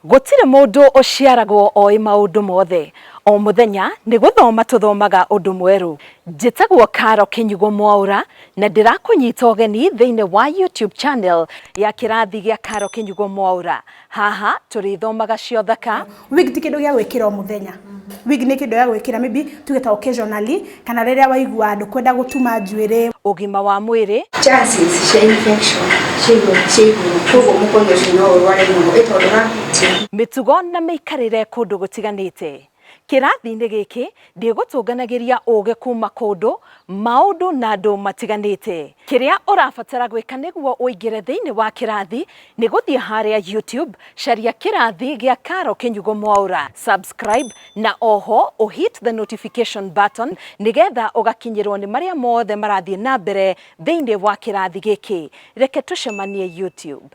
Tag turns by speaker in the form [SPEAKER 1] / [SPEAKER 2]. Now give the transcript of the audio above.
[SPEAKER 1] Gutire mundu uciaragwo oi maundu mothe o muthenya ni guthoma tuthomaga undu mweru. Njitagwo Karo Kinyugo Mwaura na ndirakunyita ugeni thiini wa YouTube channel ya kirathi gia Karo Kinyugo Mwaura. Haha turithomaga ciothaka.
[SPEAKER 2] Wig ti kindu gia gwikira o muthenya. Wig ni kindu gia gwikira maybe tugeta occasionally kana riria waigua andu kwenda gutuma njuire.
[SPEAKER 1] Ugima wa mwiri
[SPEAKER 3] chances cia infection koguo mukonyo ucio no urware muno itondora
[SPEAKER 1] mitugo na mikarire kundu gutiganite. Kirathi-ini giki ndigutunganagiria uge kuma kundu maundu na andu matiganite. Kiria urabatara gwika niguo uingire thiini wa kirathi ni guthie haria YouTube caria kirathi gia Karo Kinyugo Mwaura, subscribe na oho hit the notification button nigetha ugakinyirwo ni maria mothe marathie na mbere thiini wa kirathi giki. Reke tucemanie YouTube.